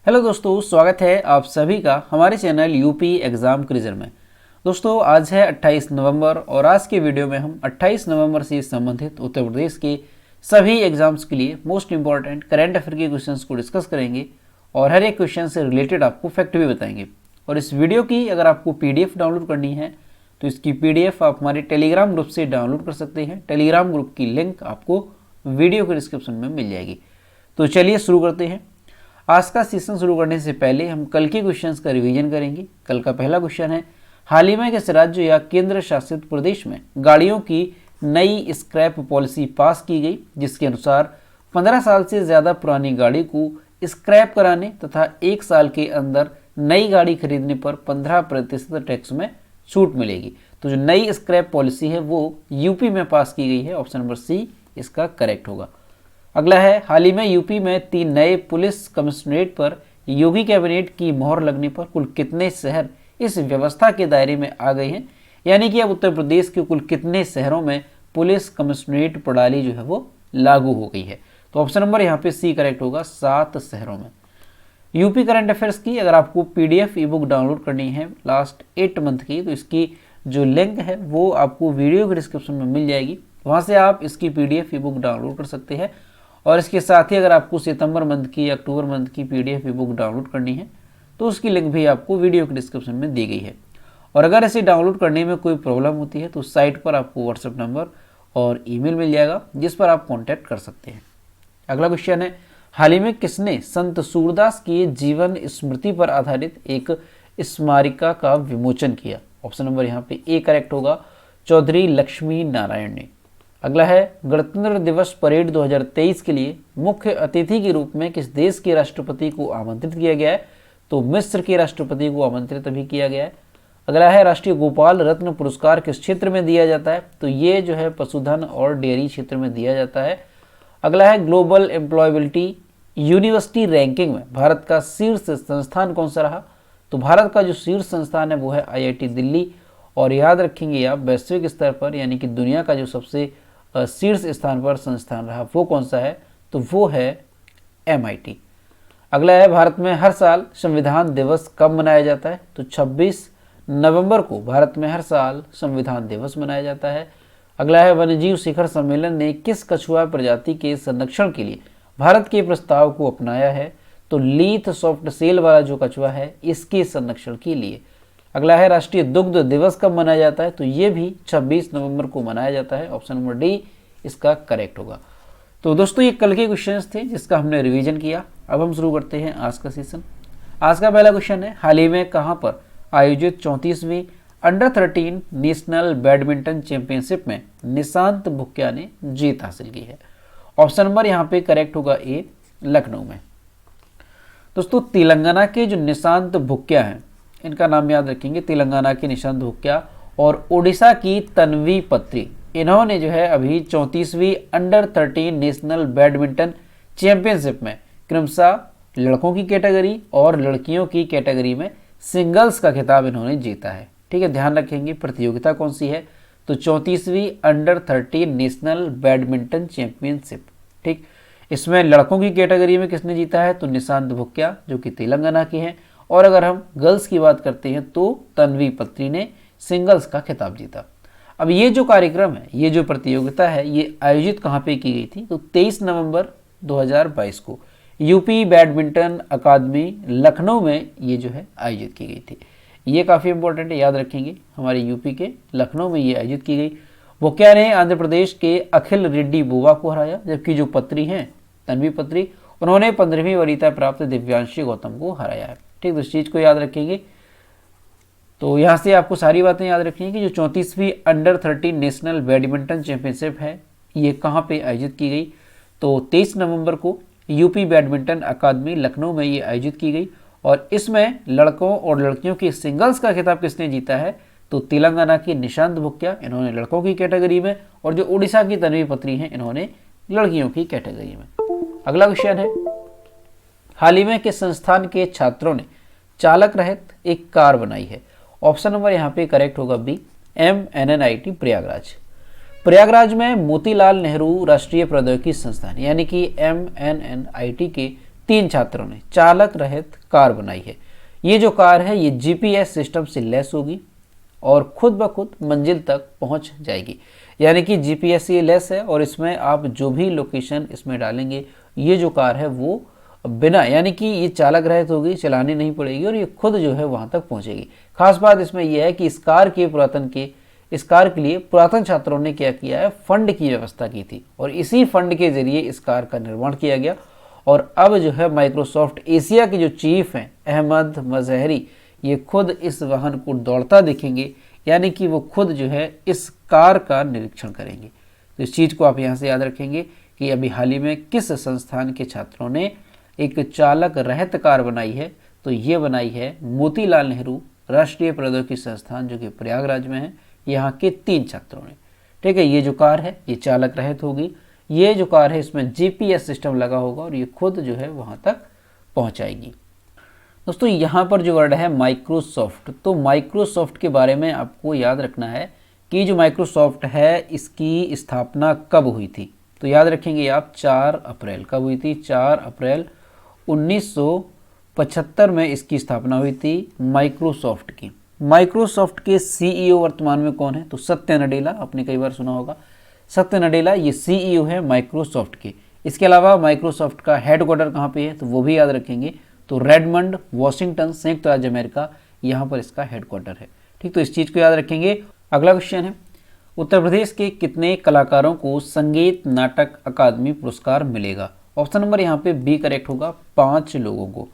Hello दोस्तों, स्वागत है आप सभी का हमारे चैनल यूपी एग्ज़ाम क्विज़र में। दोस्तों आज है 28 नवंबर और आज के वीडियो में हम 28 नवंबर से संबंधित उत्तर प्रदेश के सभी एग्जाम्स के लिए मोस्ट इंपॉर्टेंट करंट अफेयर के क्वेश्चंस को डिस्कस करेंगे और हर एक क्वेश्चन से रिलेटेड आपको फैक्ट भी बताएंगे। और इस वीडियो की अगर आपको PDF डाउनलोड करनी है तो इसकी PDF आप हमारे टेलीग्राम ग्रुप से डाउनलोड कर सकते हैं। टेलीग्राम ग्रुप की लिंक आपको वीडियो के डिस्क्रिप्शन में मिल जाएगी। तो चलिए शुरू करते हैं। आज का सेशन शुरू करने से पहले हम कल के क्वेश्चंस का रिवीजन करेंगे। कल का पहला क्वेश्चन है, हाल ही में किस राज्य या केंद्र शासित प्रदेश में गाड़ियों की नई स्क्रैप पॉलिसी पास की गई, जिसके अनुसार 15 साल से ज़्यादा पुरानी गाड़ी को स्क्रैप कराने तथा 1 साल के अंदर नई गाड़ी खरीदने पर 15% टैक्स में छूट मिलेगी। तो जो नई स्क्रैप पॉलिसी है वो यूपी में पास की गई है। ऑप्शन नंबर सी इसका करेक्ट होगा। अगला है, हाल ही में यूपी में 3 नए पुलिस कमिश्नरेट पर योगी कैबिनेट की मोहर लगने पर कुल कितने शहर इस व्यवस्था के दायरे में आ गए हैं, यानी कि अब उत्तर प्रदेश के कुल कितने शहरों में पुलिस कमिश्नरेट प्रणाली जो है वो लागू हो गई है। तो ऑप्शन नंबर यहाँ पे सी करेक्ट होगा, 7 शहरों में। यूपी करंट अफेयर्स की अगर आपको PDF ई बुक डाउनलोड करनी है लास्ट 8 मंथ की, तो इसकी जो लिंक है वो आपको वीडियो के डिस्क्रिप्शन में मिल जाएगी। वहाँ से आप इसकी PDF ई बुक डाउनलोड कर सकते हैं। और इसके साथ ही अगर आपको सितंबर मंथ की या अक्टूबर मंथ की PDF ई बुक डाउनलोड करनी है तो उसकी लिंक भी आपको वीडियो के डिस्क्रिप्शन में दी गई है। और अगर इसे डाउनलोड करने में कोई प्रॉब्लम होती है तो साइट पर आपको व्हाट्सएप नंबर और ईमेल मिल जाएगा जिस पर आप कॉन्टैक्ट कर सकते हैं। अगला क्वेश्चन है, हाल ही में किसने संत सूरदास की जीवन स्मृति पर आधारित एक स्मारिका का विमोचन किया? ऑप्शन नंबर यहाँ पे ए करेक्ट होगा, चौधरी लक्ष्मी नारायण ने। अगला है, गणतंत्र दिवस परेड 2023 के लिए मुख्य अतिथि के रूप में किस देश के राष्ट्रपति को आमंत्रित किया गया है? तो मिस्र के राष्ट्रपति को आमंत्रित अभी किया गया है। अगला है, राष्ट्रीय गोपाल रत्न पुरस्कार किस क्षेत्र में दिया जाता है? तो ये जो है पशुधन और डेयरी क्षेत्र में दिया जाता है। अगला है, ग्लोबल एम्प्लॉयबिलिटी यूनिवर्सिटी रैंकिंग में भारत का शीर्ष संस्थान कौन सा रहा? तो भारत का जो शीर्ष संस्थान है वो है IIT दिल्ली। और याद रखेंगे आप, वैश्विक स्तर पर यानी कि दुनिया का जो सबसे शीर्ष स्थान पर संस्थान रहा वो कौन सा है? तो वो है MIT। अगला है, भारत में हर साल संविधान दिवस कब मनाया जाता है? तो 26 नवंबर को भारत में हर साल संविधान दिवस मनाया जाता है। अगला है, वन्यजीव शिखर सम्मेलन ने किस कछुआ प्रजाति के संरक्षण के लिए भारत के प्रस्ताव को अपनाया है? तो लीथ सॉफ्ट सेल वाला जो कछुआ है इसके संरक्षण के लिए। अगला है, राष्ट्रीय दुग्ध दिवस कब मनाया जाता है? तो ये भी 26 नवंबर को मनाया जाता है। ऑप्शन नंबर डी इसका करेक्ट होगा। तो दोस्तों ये कल के क्वेश्चंस थे जिसका हमने रिवीजन किया। अब हम शुरू करते हैं आज का सेशन। आज का पहला क्वेश्चन है, हाल ही में कहाँ पर आयोजित 34वीं अंडर 13 नेशनल बैडमिंटन चैंपियनशिप में निशांत भुक्या ने जीत हासिल की है? ऑप्शन नंबर यहाँ पे करेक्ट होगा ए, लखनऊ में। दोस्तों तेलंगाना के जो निशांत भुक्या हैं इनका नाम याद रखेंगे, तेलंगाना के निशांत भुक्या और ओडिशा की तन्वी पत्री, इन्होंने जो है अभी 34वीं अंडर 13 नेशनल बैडमिंटन चैंपियनशिप में क्रमशः लड़कों की कैटेगरी और लड़कियों की कैटेगरी में सिंगल्स का खिताब इन्होंने जीता है। ठीक है, ध्यान रखेंगे प्रतियोगिता कौन सी है? तो 34वीं अंडर 13 नेशनल बैडमिंटन चैंपियनशिप। ठीक, इसमें लड़कों की कैटेगरी में किसने जीता है? तो निशांत भुक्या जो कि तेलंगाना की हैं। और अगर हम गर्ल्स की बात करते हैं तो तन्वी पत्री ने सिंगल्स का खिताब जीता। अब ये जो कार्यक्रम है, ये जो प्रतियोगिता है, ये आयोजित कहाँ पे की गई थी? तो 23 नवंबर 2022 को यूपी बैडमिंटन अकादमी लखनऊ में ये जो है आयोजित की गई थी। ये काफ़ी इंपॉर्टेंट है, याद रखेंगे, हमारे यूपी के लखनऊ में ये आयोजित की गई। भुक्या ने आंध्र प्रदेश के अखिल रेड्डी बुवा को हराया, जबकि जो पत्री हैं तन्वी पत्री, उन्होंने 15वीं वरीयता प्राप्त दिव्यांशी गौतम को हराया है। ठीक, तो इस चीज़ को याद रखेंगे। तो यहाँ से आपको सारी बातें याद रखनी है कि जो 34वीं अंडर 13 नेशनल बैडमिंटन चैंपियनशिप है ये कहाँ पे आयोजित की गई? तो 23 नवंबर को यूपी बैडमिंटन अकादमी लखनऊ में ये आयोजित की गई। और इसमें लड़कों और लड़कियों की सिंगल्स का खिताब किसने जीता है? तो तेलंगाना की निशांत भुक्या, इन्होंने लड़कों की कैटेगरी में, और जो उड़ीसा की तन्वी पत्री हैं इन्होंने लड़कियों की कैटेगरी में। अगला क्वेश्चन है, हाल ही में किस संस्थान के छात्रों ने चालक रहित एक कार बनाई है? ऑप्शन नंबर यहाँ पे करेक्ट होगा बी, MNNIT प्रयागराज। प्रयागराज में मोतीलाल नेहरू राष्ट्रीय प्रौद्योगिकी संस्थान यानी कि MNNIT के 3 छात्रों ने चालक रहित कार बनाई है। ये जो कार है ये जीपीएस सिस्टम से लैस होगी और खुद ब खुद मंजिल तक पहुंच जाएगी। यानी कि जीपीएस से लैस है और इसमें आप जो भी लोकेशन इसमें डालेंगे ये जो कार है वो बिना, यानी कि ये चालक रहित होगी, चलानी नहीं पड़ेगी और ये खुद जो है वहां तक पहुंचेगी। खास बात इसमें यह है कि इस कार के लिए पुरातन छात्रों ने क्या किया है, फंड की व्यवस्था की थी और इसी फंड के जरिए इस कार का निर्माण किया गया। और अब जो है माइक्रोसॉफ्ट एशिया के जो चीफ हैं अहमद मजहरी, ये खुद इस वाहन को दौड़ता दिखेंगे, यानी कि वो खुद जो है इस कार का निरीक्षण करेंगे। तो इस चीज़ को आप यहाँ से याद रखेंगे कि अभी हाल ही में किस संस्थान के छात्रों ने एक चालक रहित कार बनाई है, तो ये बनाई है मोतीलाल नेहरू राष्ट्रीय प्रौद्योगिकी संस्थान जो कि प्रयागराज में है, यहाँ के 3 छात्रों ने। ठीक है, ये जो कार है ये चालक रहित होगी। ये जो कार है इसमें जीपीएस सिस्टम लगा होगा और ये खुद जो है वहाँ तक पहुँचाएगी। दोस्तों यहाँ पर जो वर्ड है माइक्रोसॉफ्ट, तो माइक्रोसॉफ्ट के बारे में आपको याद रखना है कि जो माइक्रोसॉफ्ट है इसकी स्थापना कब हुई थी। तो याद रखेंगे आप 4 अप्रैल कब हुई थी, 4 अप्रैल 1975 में इसकी स्थापना हुई थी माइक्रोसॉफ्ट की। माइक्रोसॉफ्ट के सीईओ वर्तमान में कौन है, तो सत्य नडेला, आपने कई बार सुना होगा। सत्य नडेला ये सीईओ है माइक्रोसॉफ्ट के। इसके अलावा माइक्रोसॉफ्ट का हेडक्वार्टर कहाँ पे है, तो वो भी याद रखेंगे। तो रेडमंड वॉशिंगटन संयुक्त राज्य अमेरिका, यहाँ पर इसका हेडक्वार्टर है। ठीक, तो इस चीज़ को याद रखेंगे। अगला क्वेश्चन है, उत्तर प्रदेश के कितने कलाकारों को संगीत नाटक अकादमी पुरस्कार मिलेगा। ऑप्शन नंबर यहाँ पे बी करेक्ट होगा, 5 लोगों को।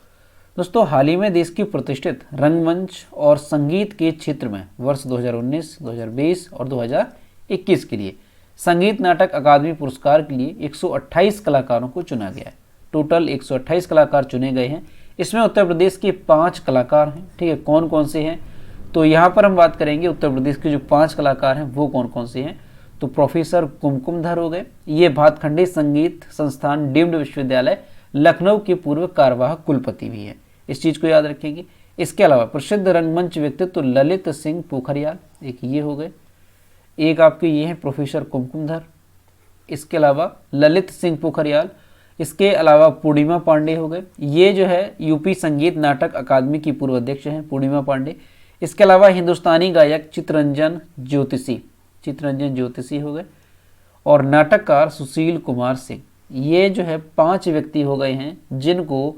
दोस्तों हाल ही में देश की प्रतिष्ठित रंगमंच और संगीत के क्षेत्र में वर्ष 2019, 2020 और 2021 के लिए संगीत नाटक अकादमी पुरस्कार के लिए 128 कलाकारों को चुना गया है। टोटल 128 कलाकार चुने गए हैं। इसमें उत्तर प्रदेश के 5 कलाकार हैं। ठीक है, कौन कौन से हैं, तो यहाँ पर हम बात करेंगे उत्तर प्रदेश के जो 5 कलाकार हैं वो कौन कौन से हैं। तो प्रोफेसर कुमकुमधर हो गए, ये भातखंडे संगीत संस्थान डीम्ड विश्वविद्यालय लखनऊ के पूर्व कार्यवाहक कुलपति भी हैं, इस चीज़ को याद रखेंगे। इसके अलावा प्रसिद्ध रंगमंच व्यक्तित्व ललित सिंह पोखरियाल, एक ये हो गए, एक आपके ये हैं प्रोफेसर कुमकुमधर, इसके अलावा ललित सिंह पोखरियाल, इसके अलावा पूर्णिमा पांडे हो गए, ये जो है यूपी संगीत नाटक अकादमी की पूर्व अध्यक्ष हैं पूर्णिमा पांडे। इसके अलावा हिंदुस्तानी गायक चित्ररंजन ज्योतिषी हो गए और नाटककार सुशील कुमार सिंह। ये जो है 5 व्यक्ति हो गए हैं जिनको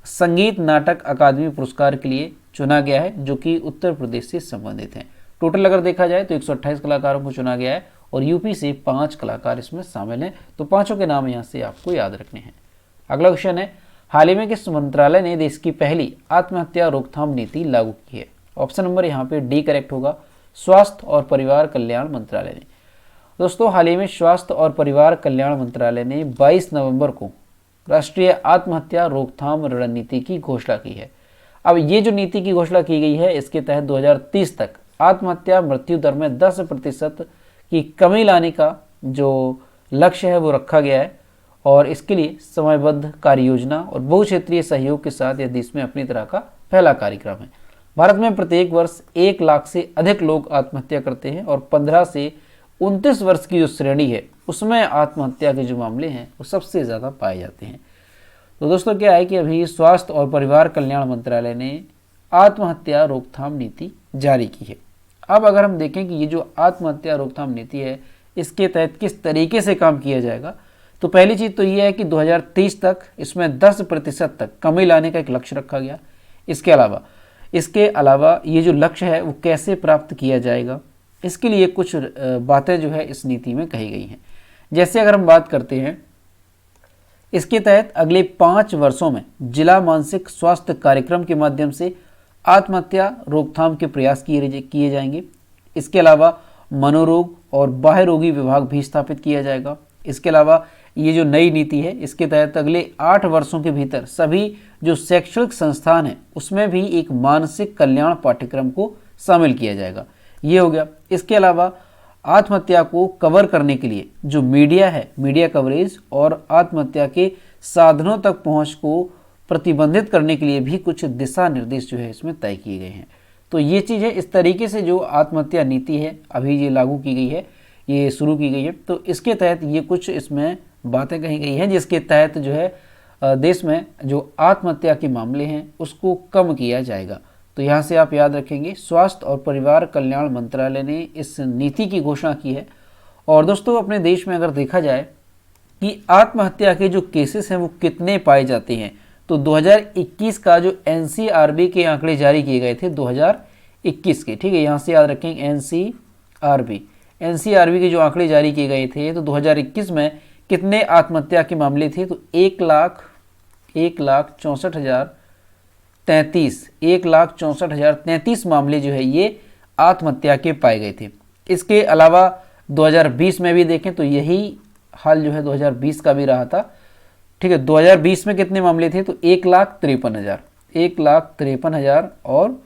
संगीत नाटक अकादमी पुरस्कार के लिए चुना गया है, जो कि उत्तर प्रदेश से संबंधित हैं। टोटल अगर देखा जाए तो 128 कलाकारों को चुना गया है और यूपी से 5 कलाकार इसमें शामिल हैं। तो 5 के नाम यहाँ से आपको याद रखने हैं। अगला क्वेश्चन है, हाल ही में किस मंत्रालय ने देश की पहली आत्महत्या रोकथाम नीति लागू की है। ऑप्शन नंबर यहाँ पे डी करेक्ट होगा, स्वास्थ्य और परिवार कल्याण मंत्रालय ने। दोस्तों हाल ही में स्वास्थ्य और परिवार कल्याण मंत्रालय ने 22 नवंबर को राष्ट्रीय आत्महत्या रोकथाम रणनीति की घोषणा की है। अब ये जो नीति की घोषणा की गई है इसके तहत 2030 तक आत्महत्या मृत्यु दर में 10% की कमी लाने का जो लक्ष्य है वो रखा गया है और इसके लिए समयबद्ध कार्य योजना और बहुक्षेत्रीय सहयोग के साथ यह देश में अपनी तरह का पहला कार्यक्रम है। भारत में प्रत्येक वर्ष 1 लाख से अधिक लोग आत्महत्या करते हैं और 15 से 29 वर्ष की जो श्रेणी है उसमें आत्महत्या के जो मामले हैं वो सबसे ज़्यादा पाए जाते हैं। तो दोस्तों क्या है कि अभी स्वास्थ्य और परिवार कल्याण मंत्रालय ने आत्महत्या रोकथाम नीति जारी की है। अब अगर हम देखें कि ये जो आत्महत्या रोकथाम नीति है इसके तहत किस तरीके से काम किया जाएगा, तो पहली चीज़ तो ये है कि 2030 तक इसमें 10% तक कमी लाने का एक लक्ष्य रखा गया। इसके अलावा ये जो लक्ष्य है वो कैसे प्राप्त किया जाएगा, इसके लिए कुछ बातें जो है इस नीति में कही गई हैं। जैसे अगर हम बात करते हैं, इसके तहत अगले 5 वर्षों में जिला मानसिक स्वास्थ्य कार्यक्रम के माध्यम से आत्महत्या रोकथाम के प्रयास किए जाएंगे। इसके अलावा मनोरोग और बाह्य रोगी विभाग भी स्थापित किया जाएगा। इसके अलावा ये जो नई नीति है इसके तहत अगले 8 वर्षों के भीतर सभी जो शैक्षणिक संस्थान हैं उसमें भी एक मानसिक कल्याण पाठ्यक्रम को शामिल किया जाएगा। ये हो गया। इसके अलावा आत्महत्या को कवर करने के लिए जो मीडिया है, मीडिया कवरेज और आत्महत्या के साधनों तक पहुंच को प्रतिबंधित करने के लिए भी कुछ दिशा निर्देश जो है इसमें तय किए गए हैं। तो ये चीज़ है, इस तरीके से जो आत्महत्या नीति है अभी ये लागू की गई है, ये शुरू की गई है। तो इसके तहत ये कुछ इसमें बातें कही गई हैं जिसके तहत जो है देश में जो आत्महत्या के मामले हैं उसको कम किया जाएगा। तो यहाँ से आप याद रखेंगे, स्वास्थ्य और परिवार कल्याण मंत्रालय ने इस नीति की घोषणा की है। और दोस्तों अपने देश में अगर देखा जाए कि आत्महत्या के जो केसेस हैं वो कितने पाए जाते हैं, तो 2021 का जो एनसीआरबी के आंकड़े जारी किए गए थे 2021 के, ठीक है, यहाँ से याद रखेंगे एनसीआरबी के जो आंकड़े जारी किए गए थे तो 2021 में कितने आत्महत्या के मामले थे, तो 1,64,033 मामले जो है ये आत्महत्या के पाए गए थे। इसके अलावा 2020 में भी देखें तो यही हाल जो है 2020 का भी रहा था, ठीक है। 2020 में कितने मामले थे, तो 1,53,000 और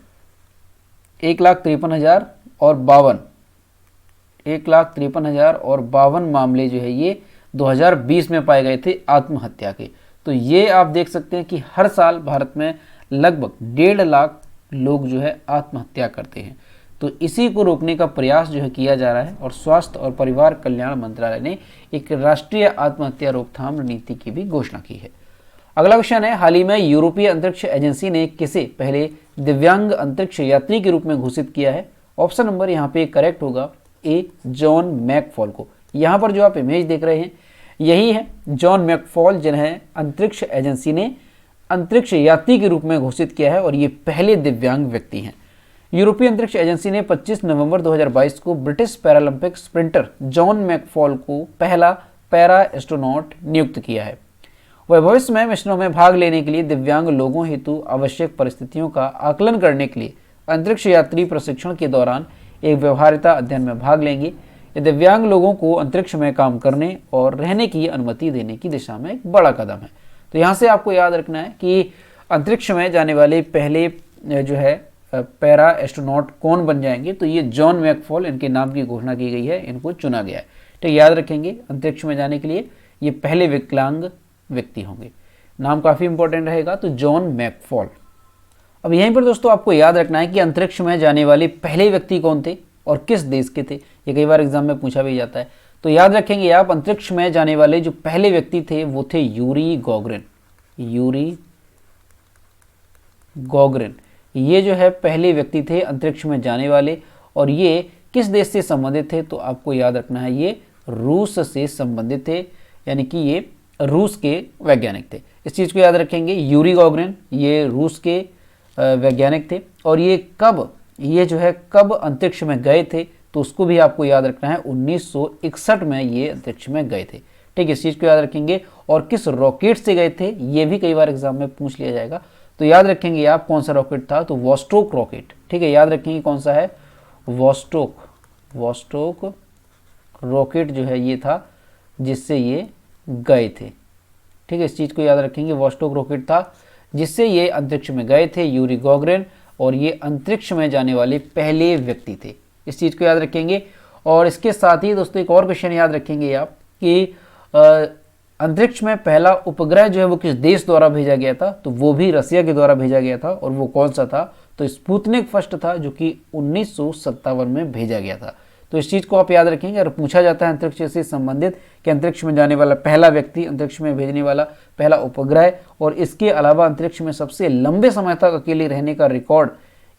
1,53,052 मामले जो है ये 2020 में पाए गए थे आत्महत्या के। तो ये आप देख सकते हैं कि हर साल भारत में लगभग 1.5 लाख लोग जो है आत्महत्या करते हैं। तो इसी को रोकने का प्रयास जो है किया जा रहा है और स्वास्थ्य और परिवार कल्याण मंत्रालय ने एक राष्ट्रीय आत्महत्या रोकथाम नीति की भी घोषणा की है। अगला क्वेश्चन है, हाल ही में यूरोपीय अंतरिक्ष एजेंसी ने किसे पहले दिव्यांग अंतरिक्ष यात्री के रूप में घोषित किया है? ऑप्शन नंबर यहाँ पे करेक्ट होगा ए, जॉन मैकफॉल को। यहाँ पर जो आप इमेज देख रहे हैं यही है जॉन मैकफॉल, जिन्हें अंतरिक्ष एजेंसी ने अंतरिक्ष यात्री के रूप में घोषित किया है और ये पहले दिव्यांग व्यक्ति हैं। यूरोपीय अंतरिक्ष एजेंसी ने 25 नवंबर 2022 को British Paralympic sprinter John McFall को पहला पैरा एस्ट्रोनॉट नियुक्त किया है। वह भविष्य में मिशनों में भाग लेने के लिए दिव्यांग लोगों हेतु आवश्यक परिस्थितियों का आकलन करने के लिए अंतरिक्ष यात्री प्रशिक्षण के दौरान एक व्यवहार्यता अध्ययन में भाग लेंगे। ये दिव्यांग लोगों को अंतरिक्ष में काम करने और रहने की अनुमति देने की दिशा में एक बड़ा कदम है। तो यहाँ से आपको याद रखना है कि अंतरिक्ष में जाने वाले पहले जो है पैरा एस्ट्रोनॉट कौन बन जाएंगे, तो ये जॉन मैकफॉल, इनके नाम की घोषणा की गई है, इनको चुना गया है। तो याद रखेंगे अंतरिक्ष में जाने के लिए ये पहले विकलांग व्यक्ति होंगे। नाम काफ़ी इंपॉर्टेंट रहेगा, तो जॉन मैकफॉल। अब यहीं पर दोस्तों आपको याद रखना है कि अंतरिक्ष में जाने वाले पहले व्यक्ति कौन थे और किस देश के थे, ये कई बार एग्जाम में पूछा भी जाता है। तो याद रखेंगे आप, अंतरिक्ष में जाने वाले जो पहले व्यक्ति थे वो थे यूरी गॉगरिन। ये जो है पहले व्यक्ति थे अंतरिक्ष में जाने वाले, और ये किस देश से संबंधित थे, तो आपको याद रखना है ये रूस से संबंधित थे, यानी कि ये रूस के वैज्ञानिक थे। इस चीज़ को याद रखेंगे, यूरी गॉगरिन ये रूस के वैज्ञानिक थे। और ये कब अंतरिक्ष में गए थे, तो उसको भी आपको याद रखना है, 1961 में ये अंतरिक्ष में गए थे, ठीक है। इस चीज़ को याद रखेंगे। और किस रॉकेट से गए थे ये भी कई बार एग्जाम में पूछ लिया जाएगा, तो याद रखेंगे आप कौन सा रॉकेट था, तो वॉस्टोक रॉकेट, ठीक है। याद रखेंगे कौन सा है, वॉस्टोक रॉकेट जो है ये था जिससे ये गए थे, ठीक है। इस चीज़ को याद रखेंगे, वॉस्टोक रॉकेट था जिससे ये अंतरिक्ष में गए थे यूरी गॉगरिन, और ये अंतरिक्ष में जाने वाले पहले व्यक्ति थे। इस चीज़ को याद रखेंगे। और इसके साथ ही दोस्तों एक और क्वेश्चन याद रखेंगे आप कि अंतरिक्ष में पहला उपग्रह जो है वो किस देश द्वारा भेजा गया था, तो वो भी रसिया के द्वारा भेजा गया था। और वो कौन सा था, तो स्पुतनिक फर्स्ट था, जो कि 1957 में भेजा गया था। तो इस चीज़ को आप याद रखेंगे। अगर पूछा जाता है अंतरिक्ष से संबंधित कि अंतरिक्ष में जाने वाला पहला व्यक्ति, अंतरिक्ष में भेजने वाला पहला उपग्रह, और इसके अलावा अंतरिक्ष में सबसे लंबे समय तक अकेले रहने का रिकॉर्ड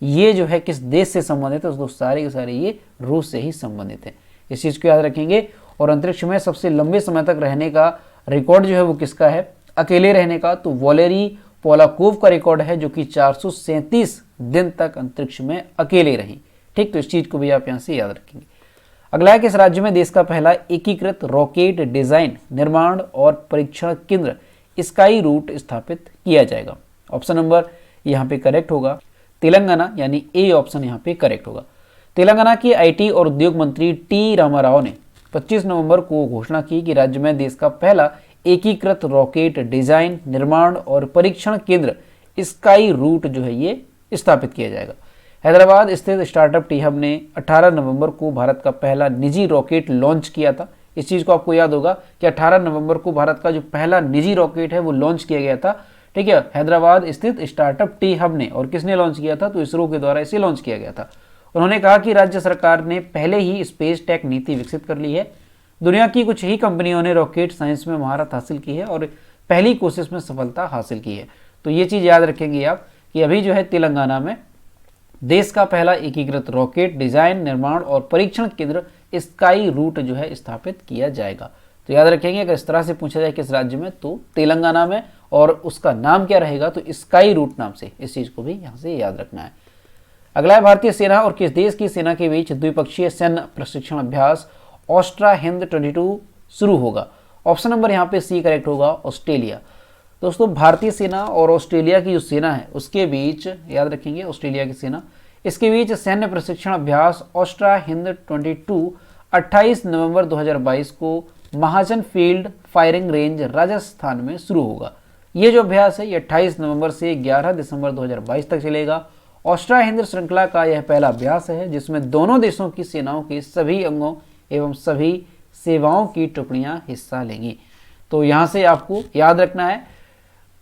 ये जो है किस देश से संबंधित है, तो सारे के सारे ये रूस से ही संबंधित है। इस चीज़ को याद रखेंगे। और अंतरिक्ष में सबसे लंबे समय तक रहने का रिकॉर्ड जो है वो किसका है, अकेले रहने का, तो वॉलेरी पोलाकोव का रिकॉर्ड है, जो कि 437 दिन तक अंतरिक्ष में अकेले रही, ठीक। तो इस चीज़ को भी आप यहाँ से याद रखेंगे। अगला है, किस राज्य में देश का पहला एकीकृत रॉकेट डिजाइन, निर्माण और परीक्षण केंद्र स्काई रूट स्थापित किया जाएगा? ऑप्शन नंबर यहाँ पे करेक्ट होगा तेलंगाना, यानी ए ऑप्शन यहाँ पे करेक्ट होगा। तेलंगाना के आईटी और उद्योग मंत्री टी रामाराव ने 25 नवंबर को घोषणा की कि राज्य में देश का पहला एकीकृत रॉकेट डिजाइन, निर्माण और परीक्षण केंद्र स्काई रूट जो है ये स्थापित किया जाएगा। हैदराबाद स्थित स्टार्टअप टी हब ने 18 नवंबर को भारत का पहला निजी रॉकेट लॉन्च किया था। इस चीज़ को आपको याद होगा कि 18 नवंबर को भारत का जो पहला निजी रॉकेट है वो लॉन्च किया गया था, ठीक है, हैदराबाद स्थित स्टार्टअप टी हब ने। और किसने लॉन्च किया था, तो इसरो के द्वारा इसे लॉन्च किया गया था। उन्होंने कहा कि राज्य सरकार ने पहले ही स्पेस टेक नीति विकसित कर ली है। दुनिया की कुछ ही कंपनियों ने रॉकेट साइंस में महारत हासिल की है और पहली कोशिश में सफलता हासिल की है। तो ये चीज़ याद रखेंगे आप कि अभी जो है तेलंगाना में देश का पहला एकीकृत रॉकेट डिजाइन, निर्माण और परीक्षण केंद्र स्काई रूट जो है स्थापित किया जाएगा। तो याद रखेंगे अगर इस तरह से पूछा जाए किस राज्य में, तो तेलंगाना में, और उसका नाम क्या रहेगा, तो स्काई रूट नाम से। इस चीज को भी यहाँ से याद रखना है। अगला है भारतीय सेना और किस देश की सेना के बीच द्विपक्षीय सैन्य प्रशिक्षण अभ्यास ऑस्ट्रा हिंद 22 शुरू होगा। ऑप्शन नंबर यहाँ पे सी करेक्ट होगा, ऑस्ट्रेलिया। दोस्तों भारतीय सेना और ऑस्ट्रेलिया की जो सेना है उसके बीच, याद रखेंगे ऑस्ट्रेलिया की सेना, इसके बीच सैन्य प्रशिक्षण अभ्यास ऑस्ट्रा हिंद 22 28 नवंबर 2022 को महाजन फील्ड फायरिंग रेंज राजस्थान में शुरू होगा। ये जो अभ्यास है ये 28 नवंबर से 11 दिसंबर 2022 तक चलेगा। ऑस्ट्रा हिंद श्रृंखला का यह पहला अभ्यास है जिसमें दोनों देशों की सेनाओं के सभी अंगों एवं सभी सेवाओं की टुकड़ियां हिस्सा लेंगी। तो यहाँ से आपको याद रखना है,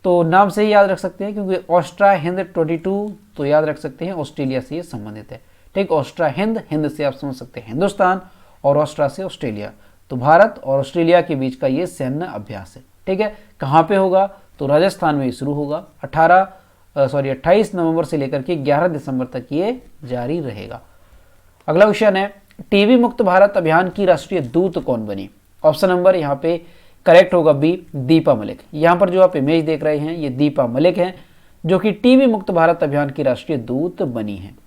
तो नाम से ही याद रख सकते हैं क्योंकि ऑस्ट्रा हिंद 22 तो याद रख सकते हैं ऑस्ट्रेलिया से ये संबंधित है। ठीक, ऑस्ट्रा हिंद, हिंद से आप समझ सकते हैं हिंदुस्तान और ऑस्ट्रा से ऑस्ट्रेलिया। तो भारत और ऑस्ट्रेलिया के बीच का ये सैन्य अभ्यास है। ठीक है, कहाँ पे होगा, तो राजस्थान में शुरू होगा। 28 नवंबर से लेकर के 11 दिसंबर तक ये जारी रहेगा। अगला क्वेश्चन है टीबी मुक्त भारत अभियान की राष्ट्रीय दूत कौन बनी। ऑप्शन नंबर यहाँ पे करेक्ट होगा बी, दीपा मलिक। यहाँ पर जो आप इमेज देख रहे हैं ये दीपा मलिक हैं जो कि टीबी मुक्त भारत अभियान की राष्ट्रीय दूत बनी है।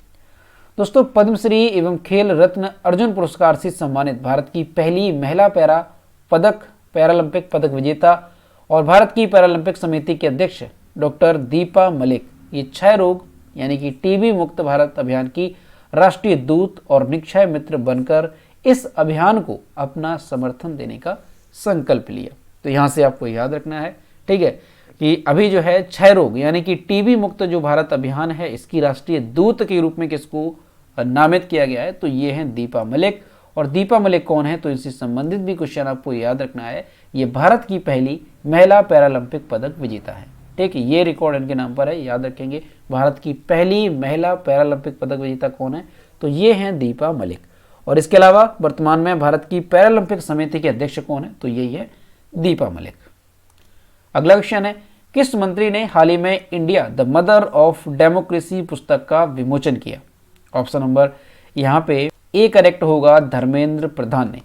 दोस्तों पद्मश्री एवं खेल रत्न अर्जुन पुरस्कार से सम्मानित भारत की पहली महिला पैरालंपिक पदक विजेता और भारत की पैरालंपिक समिति के अध्यक्ष डॉक्टर दीपा मलिक ये क्षय रोग यानी कि टीबी मुक्त भारत अभियान की राष्ट्रीय दूत और निक्षय मित्र बनकर इस अभियान को अपना समर्थन देने का संकल्प लिया। तो यहाँ से आपको याद रखना है, ठीक है, कि अभी जो है क्षय रोग यानी कि टीबी मुक्त जो भारत अभियान है इसकी राष्ट्रीय दूत के रूप में किसको नामित किया गया है, तो ये हैं दीपा मलिक। और दीपा मलिक कौन है, तो इससे संबंधित भी क्वेश्चन आपको याद रखना है। ये भारत की पहली महिला पैरालंपिक पदक विजेता है। ठीक है, ये रिकॉर्ड इनके नाम पर है, याद रखेंगे। भारत की पहली महिला पैरालंपिक पदक विजेता कौन है, तो ये हैं दीपा मलिक। और इसके अलावा वर्तमान में भारत की पैरालंपिक समिति के अध्यक्ष कौन है, तो यही है दीपा मलिक। अगला क्वेश्चन है किस मंत्री ने हाल ही में India the mother of democracy पुस्तक का विमोचन किया। ऑप्शन नंबर यहाँ पे ए करेक्ट होगा, धर्मेंद्र प्रधान ने।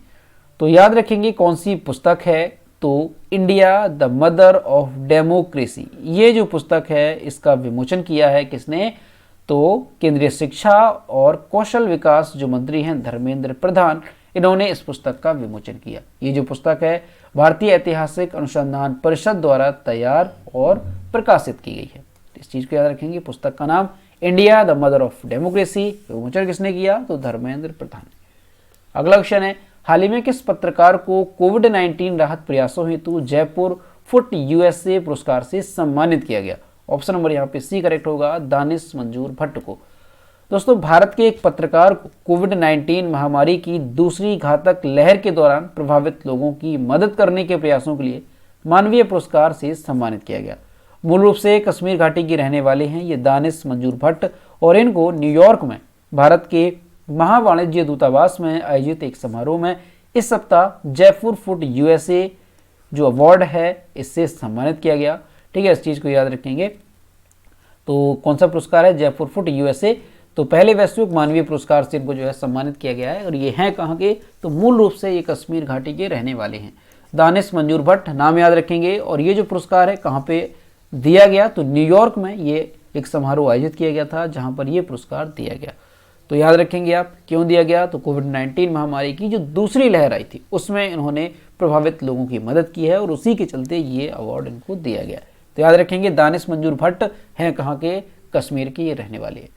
तो याद रखेंगे कौन सी पुस्तक है, तो India the mother of democracy. ये जो पुस्तक है इसका विमोचन किया है किसने, तो केंद्रीय शिक्षा और कौशल विकास जो मंत्री हैं धर्मेंद्र प्रधान, इन्होंने इस पुस्तक का विमोचन किया। ये जो पुस्तक है भारतीय ऐतिहासिक अनुसंधान परिषद द्वारा तैयार और प्रकाशित की गई है। इस चीज को याद रखेंगे, पुस्तक का नाम India the mother of democracy, विमोचन किसने किया, तो धर्मेंद्र प्रधान। अगला क्वेश्चन है हाल ही में किस पत्रकार को कोविड-19 राहत प्रयासों हेतु जयपुर फुट यूएसए पुरस्कार से सम्मानित किया गया। ऑप्शन नंबर यहाँ पे सी करेक्ट होगा, दानिश मंजूर भट्ट को। दोस्तों भारत के एक पत्रकार को कोविड-19 महामारी की दूसरी घातक लहर के दौरान प्रभावित लोगों की मदद करने के प्रयासों के लिए मानवीय पुरस्कार से सम्मानित किया गया। मूल रूप से कश्मीर घाटी के रहने वाले हैं ये दानिश मंजूर भट्ट, और इनको न्यूयॉर्क में भारत के महावाणिज्य दूतावास में आयोजित एक समारोह में इस सप्ताह जयपुर फुट यूएसए जो अवार्ड है इससे सम्मानित किया गया। ठीक है, इस चीज़ को याद रखेंगे। तो कौन सा पुरस्कार है, जयपुर फुट यूएसए। तो पहले वैश्विक मानवीय पुरस्कार से इनको जो है सम्मानित किया गया है। और ये हैं कहाँ के, तो मूल रूप से ये कश्मीर घाटी के रहने वाले हैं, दानिश मंजूर भट्ट, नाम याद रखेंगे। और ये जो पुरस्कार है कहाँ पे दिया गया, तो न्यूयॉर्क में ये एक समारोह आयोजित किया गया था जहाँ पर ये पुरस्कार दिया गया। तो याद रखेंगे आप क्यों दिया गया, तो कोविड-19 महामारी की जो दूसरी लहर आई थी उसमें इन्होंने प्रभावित लोगों की मदद की है और उसी के चलते ये अवार्ड इनको दिया गया। तो याद रखेंगे दानिश मंजूर भट्ट हैं कहाँ के, कश्मीर के ये रहने वाले हैं।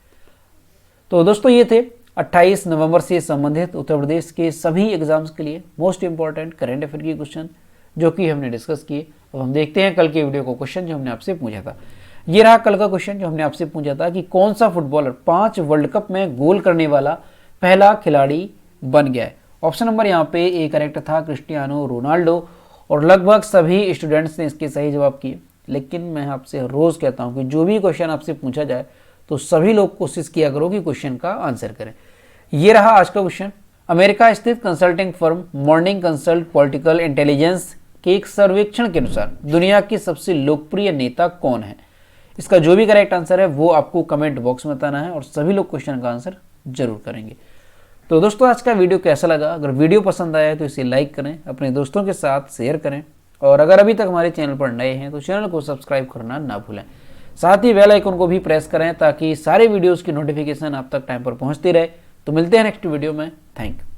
तो दोस्तों ये थे 28 नवंबर से संबंधित उत्तर प्रदेश के सभी एग्जाम्स के लिए मोस्ट इंपॉर्टेंट करंट अफेयर के क्वेश्चन जो कि हमने डिस्कस किए। अब हम देखते हैं कल के वीडियो को, क्वेश्चन जो हमने आपसे पूछा था। ये रहा कल का क्वेश्चन जो हमने आपसे पूछा था कि कौन सा फुटबॉलर 5 वर्ल्ड कप में गोल करने वाला पहला खिलाड़ी बन गया है। ऑप्शन नंबर यहाँ पे ए करेक्ट था, क्रिस्टियानो रोनाल्डो। और लगभग सभी स्टूडेंट्स ने इसके सही जवाब किए। लेकिन मैं आपसे रोज कहता हूँ कि जो भी क्वेश्चन आपसे पूछा जाए तो सभी लोग कोशिश किया करो कि क्वेश्चन का आंसर करें। ये रहा आज का क्वेश्चन। अमेरिका स्थित consulting firm morning consult political intelligence कि एक सर्वेक्षण के अनुसार दुनिया की सबसे लोकप्रिय नेता कौन है। इसका जो भी करेक्ट आंसर है वो आपको कमेंट बॉक्स में बताना है और सभी लोग क्वेश्चन का आंसर जरूर करेंगे। तो दोस्तों आज का वीडियो कैसा लगा? अगर वीडियो पसंद आया है तो इसे लाइक करें, अपने दोस्तों के साथ शेयर करें और अगर अभी तक हमारे चैनल पर नए हैं तो चैनल को सब्सक्राइब करना ना भूलें। साथ ही बेल आइकन को भी प्रेस करें ताकि सारे वीडियोस की नोटिफिकेशन आप तक टाइम पर पहुंचती रहे। तो मिलते हैं नेक्स्ट वीडियो में। Thank you.